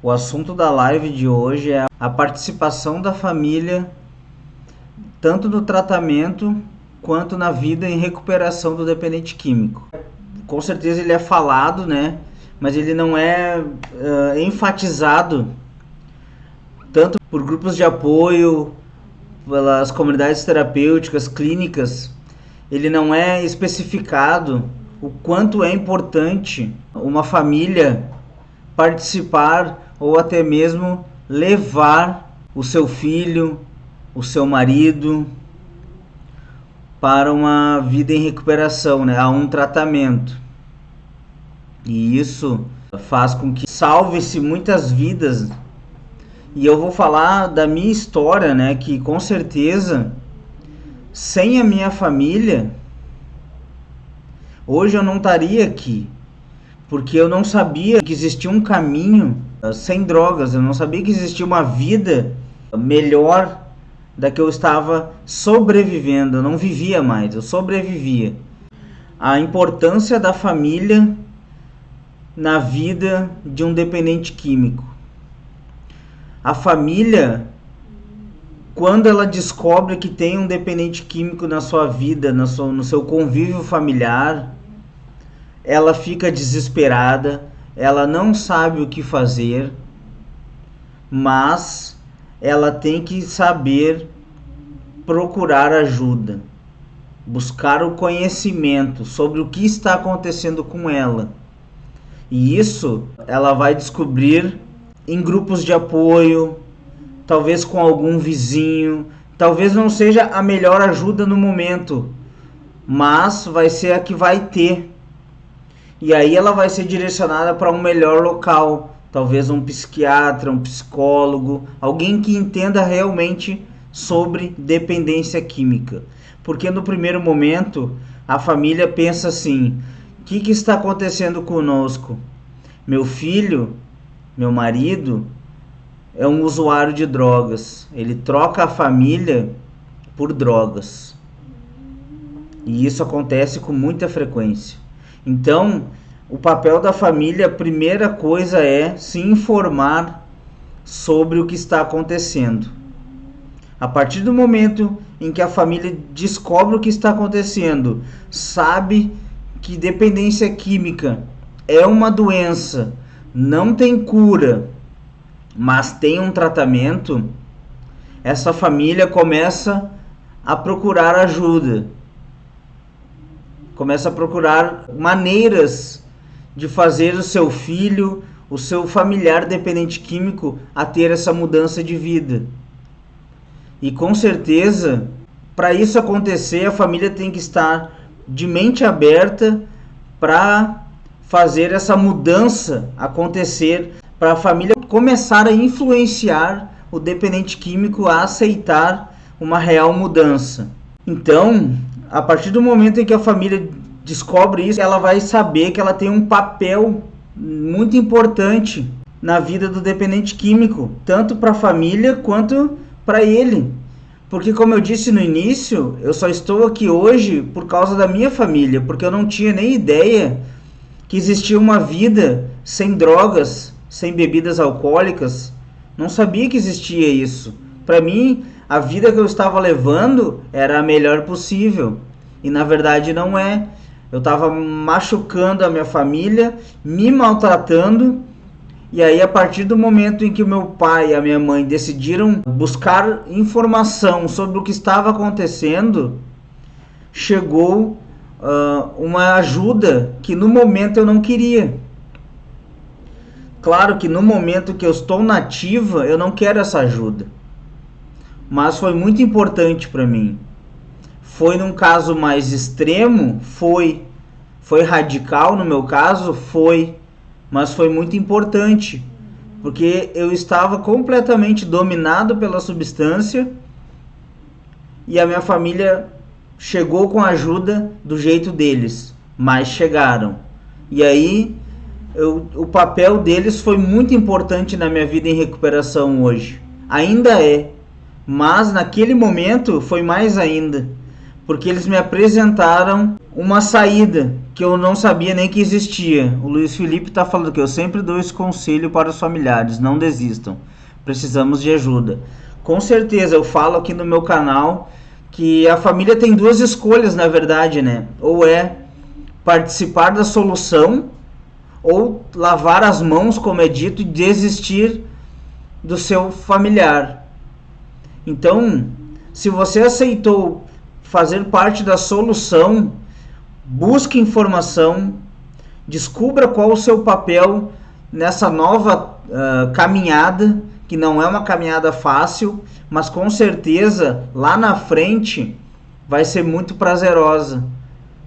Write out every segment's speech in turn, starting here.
O assunto da live de hoje é a participação da família, tanto no tratamento quanto na vida em recuperação do dependente químico. Com certeza ele é falado, né? Mas ele não é enfatizado tanto por grupos de apoio, pelas comunidades terapêuticas, clínicas. Ele não é especificado o quanto é importante uma família participar ou até mesmo levar o seu filho, o seu marido para uma vida em recuperação, né, a um tratamento. E isso faz com que salve-se muitas vidas. E eu vou falar da minha história, né, que com certeza, sem a minha família, hoje eu não estaria aqui, porque eu não sabia que existia um caminho sem drogas, eu não sabia que existia uma vida melhor da que eu estava sobrevivendo. Eu não vivia mais, eu sobrevivia. A importância da família na vida de um dependente químico. A família, quando ela descobre que tem um dependente químico na sua vida, no seu convívio familiar, ela fica desesperada, ela não sabe o que fazer, mas ela tem que saber procurar ajuda, buscar o conhecimento sobre o que está acontecendo com ela. E isso ela vai descobrir em grupos de apoio, talvez com algum vizinho. Talvez não seja a melhor ajuda no momento, mas vai ser a que vai ter. E aí ela vai ser direcionada para um melhor local, talvez um psiquiatra, um psicólogo, alguém que entenda realmente sobre dependência química. Porque no primeiro momento a família pensa assim: o que está acontecendo conosco? Meu filho, meu marido, é um usuário de drogas. Ele troca a família por drogas. E isso acontece com muita frequência. Então, o papel da família, a primeira coisa é se informar sobre o que está acontecendo. A partir do momento em que a família descobre o que está acontecendo, sabe que dependência química é uma doença, não tem cura, mas tem um tratamento, essa família começa a procurar ajuda, começa a procurar maneiras de fazer o seu filho, o seu familiar dependente químico a ter essa mudança de vida. E com certeza, para isso acontecer, a família tem que estar de mente aberta para fazer essa mudança acontecer, para a família começar a influenciar o dependente químico a aceitar uma real mudança. Então, a partir do momento em que a família descobre isso, ela vai saber que ela tem um papel muito importante na vida do dependente químico, tanto para a família quanto para ele. Porque, como eu disse no início, eu só estou aqui hoje por causa da minha família, porque eu não tinha nem ideia que existia uma vida sem drogas, sem bebidas alcoólicas. Não sabia que existia isso. Para mim, a vida que eu estava levando era a melhor possível. E na verdade não é. Eu estava machucando a minha família, me maltratando. E aí, a partir do momento em que o meu pai e a minha mãe decidiram buscar informação sobre o que estava acontecendo, chegou uma ajuda que no momento eu não queria. Claro que no momento que eu estou na ativa, eu não quero essa ajuda. Mas foi muito importante para mim. Foi num caso mais extremo? Foi. Foi radical no meu caso? Foi. Mas foi muito importante, porque eu estava completamente dominado pela substância e a minha família chegou com a ajuda do jeito deles, mas chegaram. E aí, o papel deles foi muito importante na minha vida em recuperação hoje. Ainda é, mas naquele momento foi mais ainda, porque eles me apresentaram uma saída que eu não sabia nem que existia. O Luiz Felipe está falando que eu sempre dou esse conselho para os familiares: não desistam, precisamos de ajuda. Com certeza, eu falo aqui no meu canal que a família tem duas escolhas, na verdade, né? Ou é participar da solução, ou lavar as mãos, como é dito, e desistir do seu familiar. Então, se você aceitou fazer parte da solução, busque informação, descubra qual o seu papel nessa nova caminhada, que não é uma caminhada fácil, mas com certeza lá na frente vai ser muito prazerosa.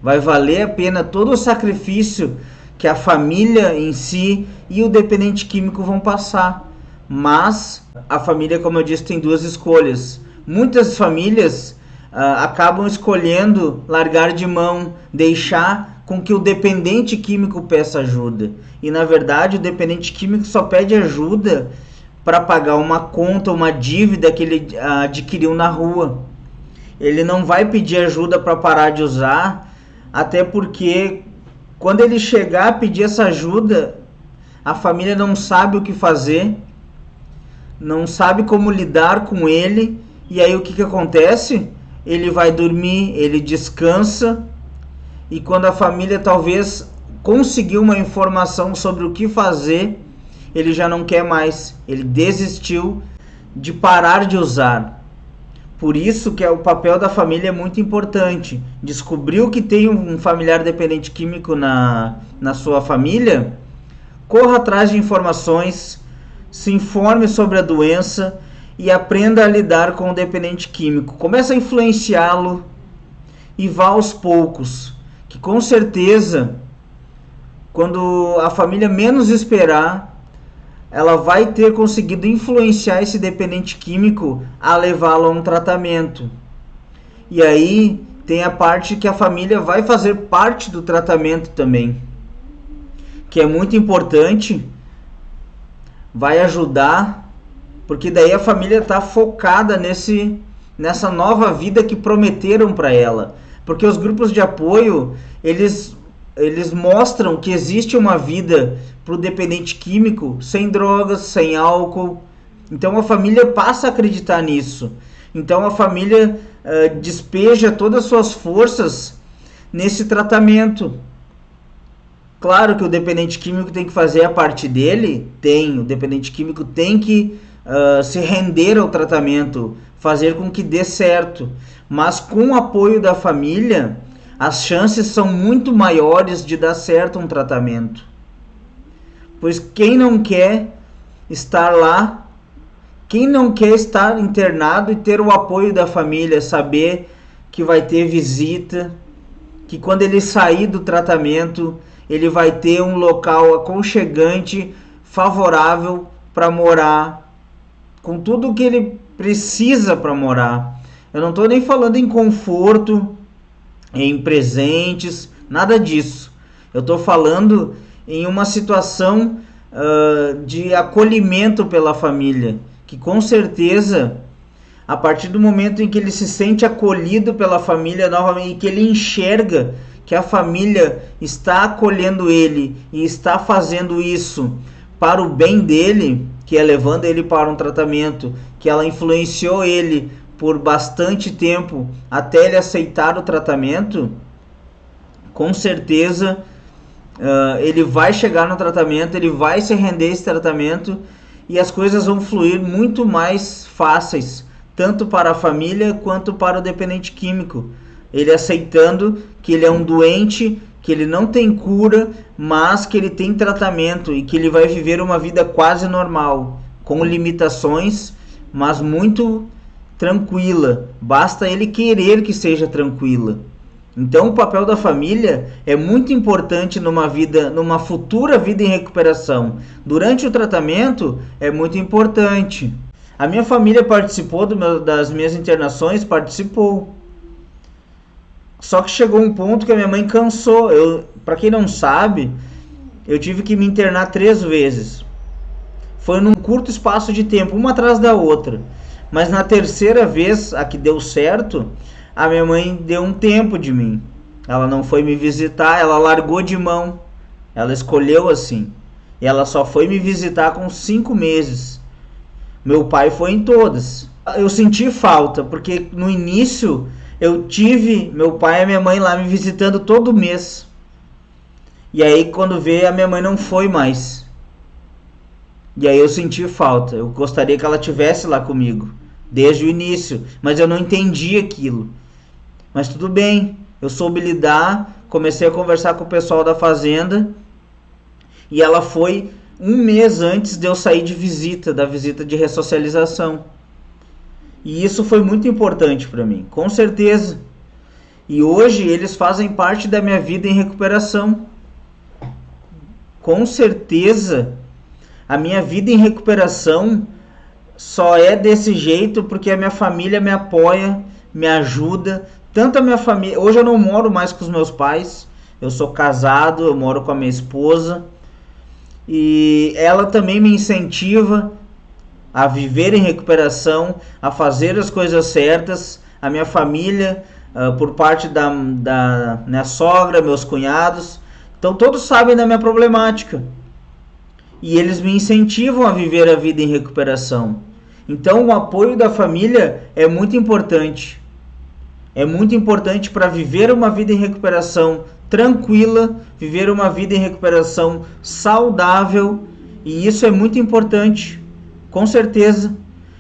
Vai valer a pena todo o sacrifício que a família em si e o dependente químico vão passar. Mas a família, como eu disse, tem duas escolhas. Muitas famílias acabam escolhendo largar de mão, deixar com que o dependente químico peça ajuda. E na verdade o dependente químico só pede ajuda para pagar uma conta, uma dívida que ele adquiriu na rua. Ele não vai pedir ajuda para parar de usar, até porque quando ele chegar a pedir essa ajuda, a família não sabe o que fazer, não sabe como lidar com ele, e aí o que acontece? Ele vai dormir, ele descansa, e quando a família talvez conseguiu uma informação sobre o que fazer, ele já não quer mais, ele desistiu de parar de usar. Por isso que o papel da família é muito importante. Descobriu que tem um familiar dependente químico na sua família, corra atrás de informações, se informe sobre a doença e aprenda a lidar com o dependente químico. Comece a influenciá-lo e vá aos poucos, que com certeza, quando a família menos esperar, ela vai ter conseguido influenciar esse dependente químico a levá-lo a um tratamento. E aí tem a parte que a família vai fazer parte do tratamento também, que é muito importante, vai ajudar, porque daí a família está focada nessa nova vida que prometeram para ela. Porque os grupos de apoio, eles mostram que existe uma vida para o dependente químico sem drogas, sem álcool. Então a família passa a acreditar nisso. Então a família despeja todas as suas forças nesse tratamento. Claro que o dependente químico tem que fazer a parte dele, o dependente químico tem que se render ao tratamento, fazer com que dê certo. Mas com o apoio da família, as chances são muito maiores de dar certo um tratamento. Pois quem não quer estar lá, quem não quer estar internado e ter o apoio da família, saber que vai ter visita, que quando ele sair do tratamento, ele vai ter um local aconchegante, favorável para morar, com tudo o que ele precisa para morar. Eu não estou nem falando em conforto, em presentes, nada disso. Eu estou falando em uma situação de acolhimento pela família, que com certeza, a partir do momento em que ele se sente acolhido pela família novamente, e que ele enxerga que a família está acolhendo ele e está fazendo isso para o bem dele, que é levando ele para um tratamento, que ela influenciou ele por bastante tempo até ele aceitar o tratamento, com certeza ele vai chegar no tratamento, ele vai se render a esse tratamento e as coisas vão fluir muito mais fáceis, tanto para a família quanto para o dependente químico. Ele aceitando que ele é um doente, que ele não tem cura, mas que ele tem tratamento e que ele vai viver uma vida quase normal, com limitações, mas muito tranquila. Basta ele querer que seja tranquila. Então o papel da família é muito importante numa futura vida em recuperação. Durante o tratamento é muito importante. A minha família participou das minhas internações, participou. Só que chegou um ponto que a minha mãe cansou. Para quem não sabe, eu tive que me internar 3 vezes. Foi num curto espaço de tempo, uma atrás da outra. Mas na terceira vez, a que deu certo, a minha mãe deu um tempo de mim. Ela não foi me visitar, ela largou de mão. Ela escolheu assim. E ela só foi me visitar com 5 meses. Meu pai foi em todas. Eu senti falta, porque no início eu tive meu pai e minha mãe lá me visitando todo mês. E aí quando veio, a minha mãe não foi mais. E aí eu senti falta. Eu gostaria que ela tivesse lá comigo desde o início, mas eu não entendi aquilo. Mas tudo bem, eu soube lidar, comecei a conversar com o pessoal da fazenda e ela foi um mês antes de eu sair de visita, da visita de ressocialização. E isso foi muito importante para mim, com certeza. E hoje eles fazem parte da minha vida em recuperação. Com certeza, a minha vida em recuperação só é desse jeito porque a minha família me apoia, me ajuda. Tanto a minha família... Hoje eu não moro mais com os meus pais. Eu sou casado, eu moro com a minha esposa. E ela também me incentiva a viver em recuperação, a fazer as coisas certas. A minha família, por parte da minha sogra, meus cunhados. Então todos sabem da minha problemática. E eles me incentivam a viver a vida em recuperação. Então o apoio da família é muito importante. É muito importante para viver uma vida em recuperação tranquila, viver uma vida em recuperação saudável. E isso é muito importante, com certeza.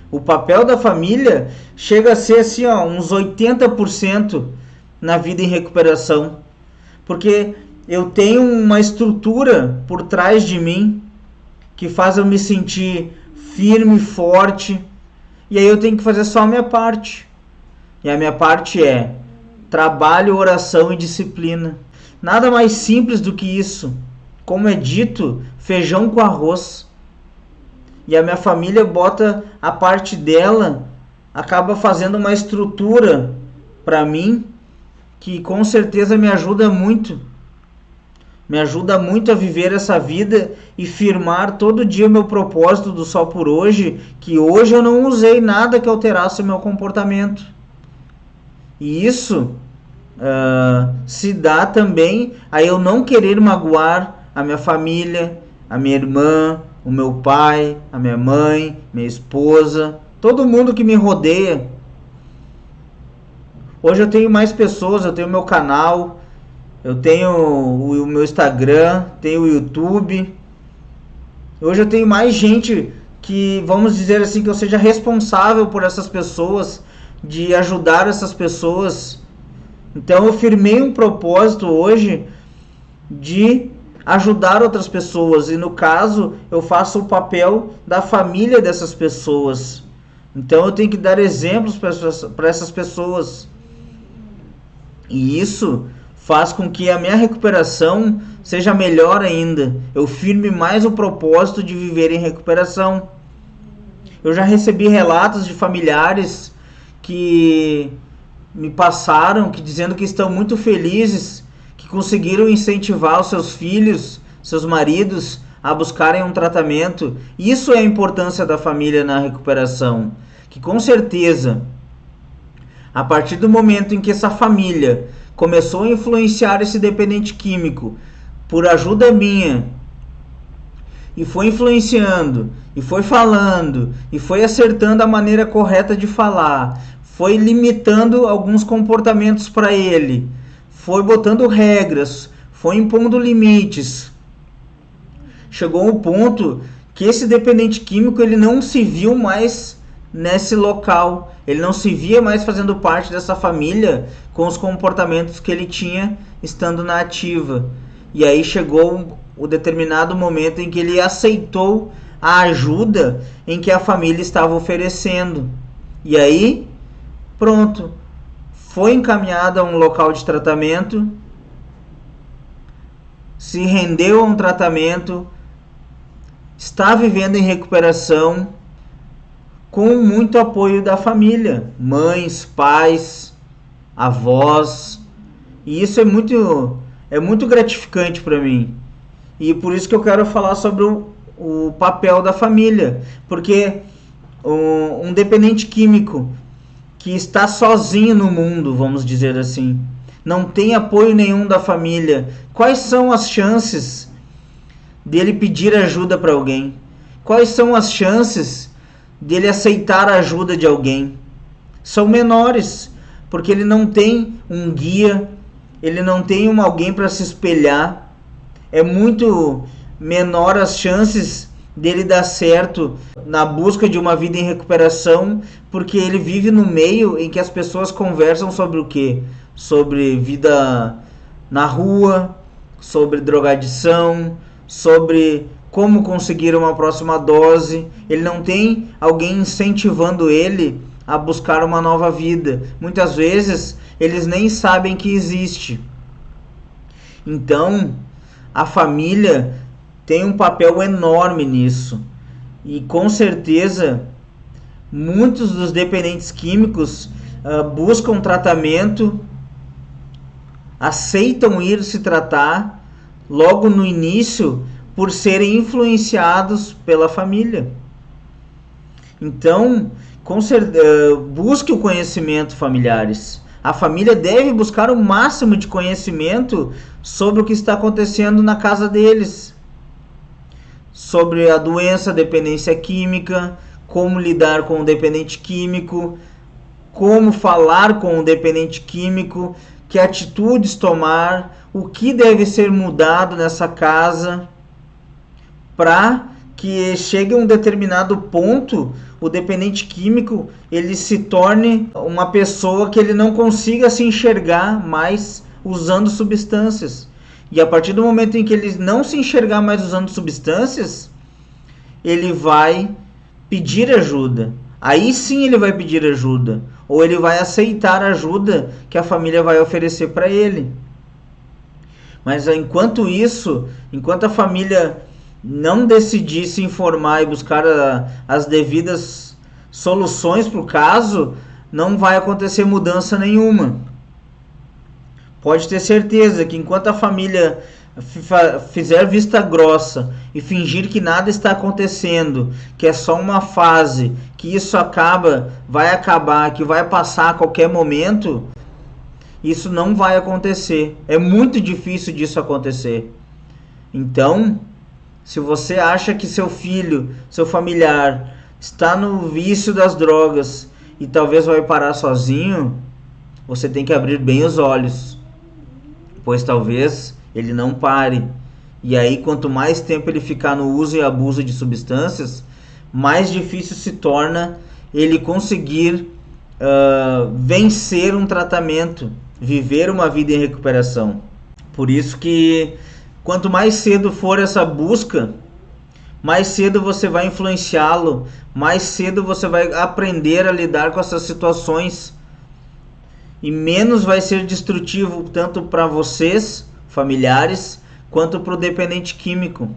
O papel da família chega a ser assim, uns 80% na vida em recuperação. Porque eu tenho uma estrutura por trás de mim que faz eu me sentir firme, forte, e aí eu tenho que fazer só a minha parte. E a minha parte é trabalho, oração e disciplina. Nada mais simples do que isso. Como é dito, feijão com arroz. E a minha família bota a parte dela, acaba fazendo uma estrutura para mim que com certeza me ajuda muito. Me ajuda muito a viver essa vida e firmar todo dia o meu propósito do Só por Hoje, que hoje eu não usei nada que alterasse o meu comportamento. E isso se dá também a eu não querer magoar a minha família, a minha irmã, o meu pai, a minha mãe, minha esposa, todo mundo que me rodeia. Hoje eu tenho mais pessoas, eu tenho meu canal, eu tenho o meu Instagram, tenho o YouTube. Hoje eu tenho mais gente que, vamos dizer assim, que eu seja responsável por essas pessoas, de ajudar essas pessoas. Então eu firmei um propósito hoje de ajudar outras pessoas. E no caso, eu faço o papel da família dessas pessoas. Então eu tenho que dar exemplos para essas pessoas. E isso faz com que a minha recuperação seja melhor ainda. Eu firme mais o propósito de viver em recuperação. Eu já recebi relatos de familiares que me passaram, dizendo que estão muito felizes, que conseguiram incentivar os seus filhos, seus maridos, a buscarem um tratamento. Isso é a importância da família na recuperação. Que com certeza, a partir do momento em que essa família começou a influenciar esse dependente químico por ajuda minha, e foi influenciando, e foi falando, e foi acertando a maneira correta de falar, foi limitando alguns comportamentos para ele, foi botando regras, foi impondo limites. Chegou um ponto que esse dependente químico ele não se viu mais nesse local, ele não se via mais fazendo parte dessa família com os comportamentos que ele tinha estando na ativa. E aí chegou o determinado momento em que ele aceitou a ajuda em que a família estava oferecendo. E aí, pronto, foi encaminhado a um local de tratamento, se rendeu a um tratamento, está vivendo em recuperação, com muito apoio da família, mães, pais, avós. E isso é muito gratificante para mim. E por isso que eu quero falar sobre o papel da família. Porque um dependente químico que está sozinho no mundo, vamos dizer assim, não tem apoio nenhum da família, quais são as chances dele pedir ajuda para alguém? Quais são as chances dele aceitar a ajuda de alguém? São menores, porque ele não tem um guia, ele não tem alguém para se espelhar. É muito menor as chances dele dar certo na busca de uma vida em recuperação, porque ele vive no meio em que as pessoas conversam sobre o quê? Sobre vida na rua, sobre drogadição, sobre como conseguir uma próxima dose. Ele não tem alguém incentivando ele a buscar uma nova vida. Muitas vezes eles nem sabem que existe. Então, a família tem um papel enorme nisso. E com certeza, muitos dos dependentes químicos buscam tratamento, aceitam ir se tratar logo no início por serem influenciados pela família. Então, busque o conhecimento, familiares. A família deve buscar o máximo de conhecimento sobre o que está acontecendo na casa deles, sobre a doença, a dependência química, como lidar com o dependente químico, como falar com o dependente químico, que atitudes tomar, o que deve ser mudado nessa casa, para que chegue a um determinado ponto, o dependente químico ele se torne uma pessoa que ele não consiga se enxergar mais usando substâncias. E a partir do momento em que ele não se enxergar mais usando substâncias, ele vai pedir ajuda. Aí sim ele vai pedir ajuda. Ou ele vai aceitar a ajuda que a família vai oferecer para ele. Mas enquanto isso, enquanto a família não decidir se informar e buscar as devidas soluções para o caso, não vai acontecer mudança nenhuma. Pode ter certeza que enquanto a família fizer vista grossa e fingir que nada está acontecendo, que é só uma fase, que isso vai acabar, que vai passar a qualquer momento, isso não vai acontecer. É muito difícil disso acontecer. Então, se você acha que seu filho, seu familiar, está no vício das drogas e talvez vai parar sozinho, você tem que abrir bem os olhos, pois talvez ele não pare. E aí, quanto mais tempo ele ficar no uso e abuso de substâncias, mais difícil se torna ele conseguir vencer um tratamento, viver uma vida em recuperação. Por isso que quanto mais cedo for essa busca, mais cedo você vai influenciá-lo, mais cedo você vai aprender a lidar com essas situações e menos vai ser destrutivo tanto para vocês, familiares, quanto para o dependente químico.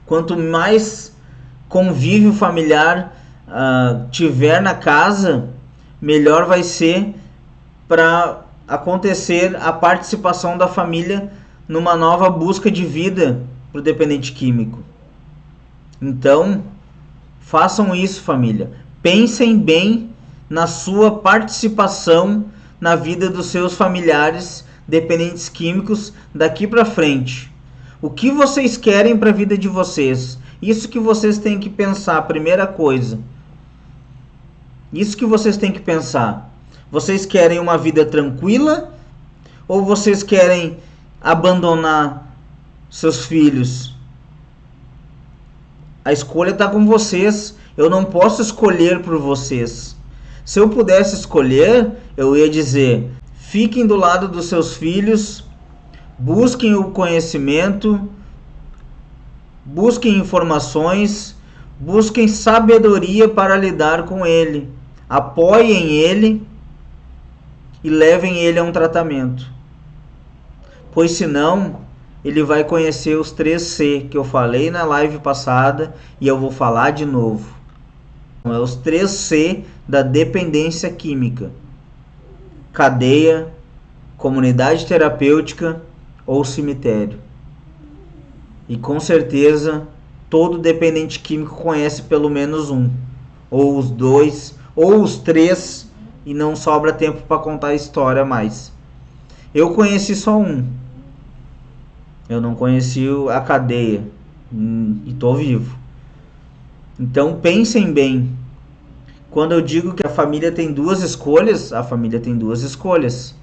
Quanto mais convívio familiar tiver na casa, melhor vai ser para acontecer a participação da família numa nova busca de vida para o dependente químico. Então, façam isso, família. Pensem bem na sua participação na vida dos seus familiares dependentes químicos daqui para frente. O que vocês querem para a vida de vocês? Isso que vocês têm que pensar, primeira coisa. Isso que vocês têm que pensar. Vocês querem uma vida tranquila ou vocês querem abandonar seus filhos? A escolha está com vocês. Eu não posso escolher por vocês. Se eu pudesse escolher, eu ia dizer: fiquem do lado dos seus filhos, busquem o conhecimento, busquem informações, busquem sabedoria para lidar com ele, apoiem ele e levem ele a um tratamento. Pois senão, ele vai conhecer os 3C que eu falei na live passada e eu vou falar de novo. É os 3C da dependência química: cadeia, comunidade terapêutica ou cemitério. E com certeza todo dependente químico conhece pelo menos um, ou os dois, ou os três, e não sobra tempo para contar a história mais. Eu conheci só um. Eu não conheci a cadeia. E tô vivo. Então pensem bem. Quando eu digo que a família tem duas escolhas, a família tem duas escolhas.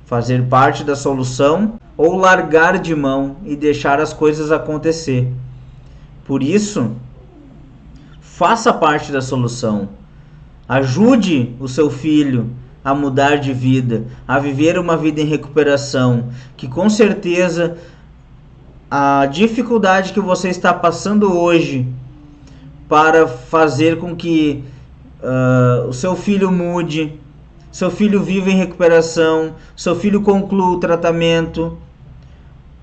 Fazer parte da solução ou largar de mão e deixar as coisas acontecer. Por isso, faça parte da solução. Ajude o seu filho a mudar de vida, a viver uma vida em recuperação, que com certeza a dificuldade que você está passando hoje para fazer com que o seu filho mude, seu filho viva em recuperação, seu filho conclua o tratamento,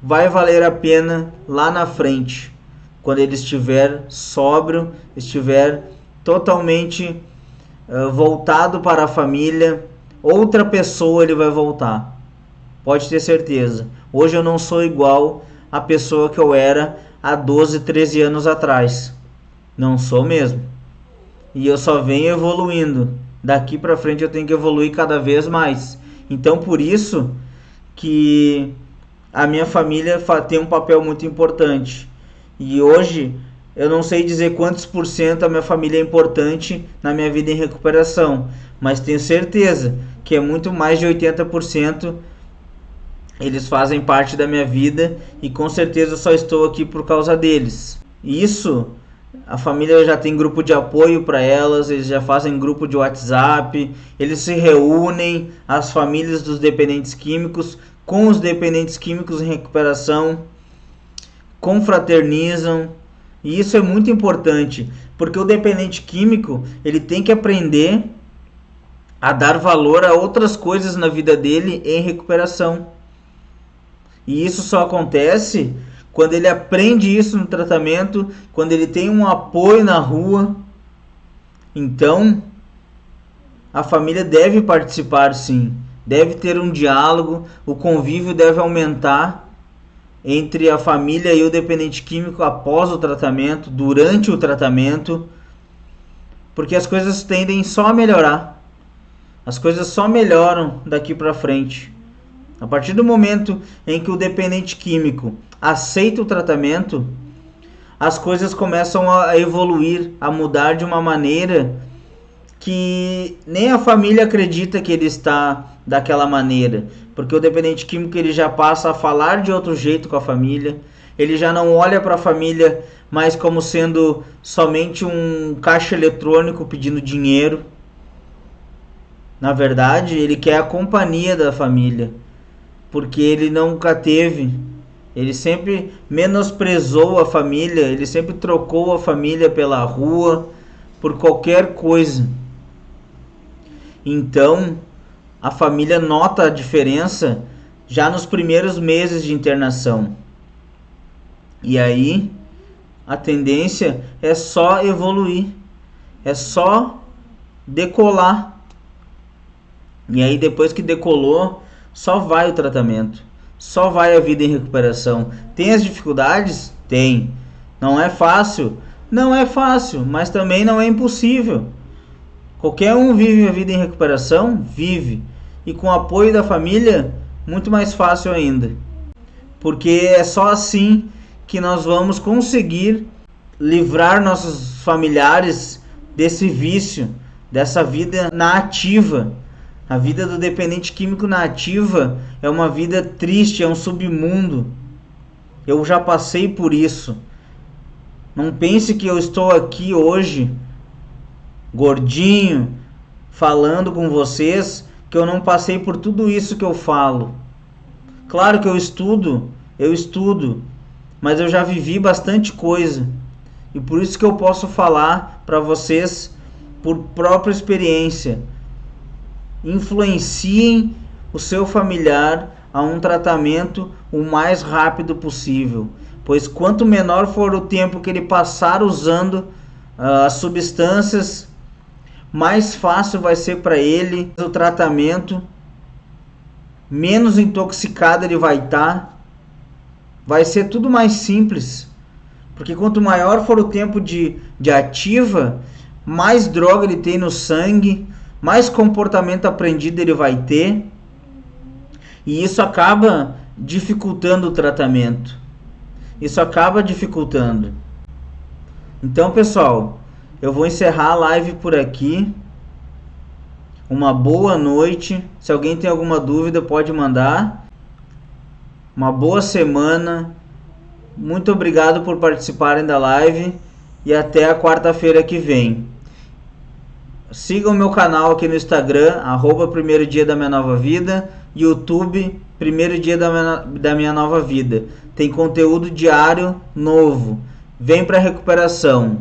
vai valer a pena lá na frente, quando ele estiver sóbrio, estiver totalmente voltado para a família, outra pessoa ele vai voltar. Pode ter certeza. Hoje eu não sou igual à pessoa que eu era há 12, 13 anos atrás. Não sou mesmo. E eu só venho evoluindo. Daqui para frente eu tenho que evoluir cada vez mais. Então por isso que a minha família tem um papel muito importante. E hoje eu não sei dizer quantos por cento a minha família é importante na minha vida em recuperação, mas tenho certeza que é muito mais de 80%. Eles fazem parte da minha vida e com certeza eu só estou aqui por causa deles. Isso, a família já tem grupo de apoio para elas, eles já fazem grupo de WhatsApp, eles se reúnem, as famílias dos dependentes químicos, com os dependentes químicos em recuperação, confraternizam. E isso é muito importante, porque o dependente químico, ele tem que aprender a dar valor a outras coisas na vida dele em recuperação. E isso só acontece quando ele aprende isso no tratamento, quando ele tem um apoio na rua. Então, a família deve participar sim, deve ter um diálogo, o convívio deve aumentar entre a família e o dependente químico após o tratamento, durante o tratamento, porque as coisas tendem só a melhorar. As coisas só melhoram daqui para frente. A partir do momento em que o dependente químico aceita o tratamento, as coisas começam a evoluir, a mudar de uma maneira que nem a família acredita que ele está daquela maneira, porque o dependente químico ele já passa a falar de outro jeito com a família, ele já não olha para a família mais como sendo somente um caixa eletrônico pedindo dinheiro. Na verdade, ele quer a companhia da família, porque ele nunca teve, ele sempre menosprezou a família, ele sempre trocou a família pela rua, por qualquer coisa. Então, a família nota a diferença já nos primeiros meses de internação. E aí, a tendência é só evoluir, é só decolar. E aí, depois que decolou, só vai o tratamento, só vai a vida em recuperação. Tem as dificuldades? Tem. Não é fácil? Não é fácil, mas também não é impossível. Qualquer um vive a vida em recuperação? Vive. E com o apoio da família, muito mais fácil ainda. Porque é só assim que nós vamos conseguir livrar nossos familiares desse vício, dessa vida na ativa. A vida do dependente químico na ativa é uma vida triste, é um submundo. Eu já passei por isso. Não pense que eu estou aqui hoje, gordinho, falando com vocês, que eu não passei por tudo isso que eu falo. Claro que eu estudo, mas eu já vivi bastante coisa. E por isso que eu posso falar para vocês por própria experiência. Influenciem o seu familiar a um tratamento o mais rápido possível, pois quanto menor for o tempo que ele passar usando as substâncias, mais fácil vai ser para ele o tratamento, menos intoxicado ele vai estar, vai ser tudo mais simples, porque quanto maior for o tempo de ativa, mais droga ele tem no sangue, mais comportamento aprendido ele vai ter, E isso acaba dificultando o tratamento. Isso acaba dificultando. Então, pessoal, eu vou encerrar a live por aqui. Uma boa noite. Se alguém tem alguma dúvida, pode mandar. Uma boa semana. Muito obrigado por participarem da live. E até a quarta-feira que vem. Sigam meu canal aqui no Instagram, @primeiro dia da minha nova vida. YouTube, primeiro dia da minha nova vida. Tem conteúdo diário novo. Vem para recuperação.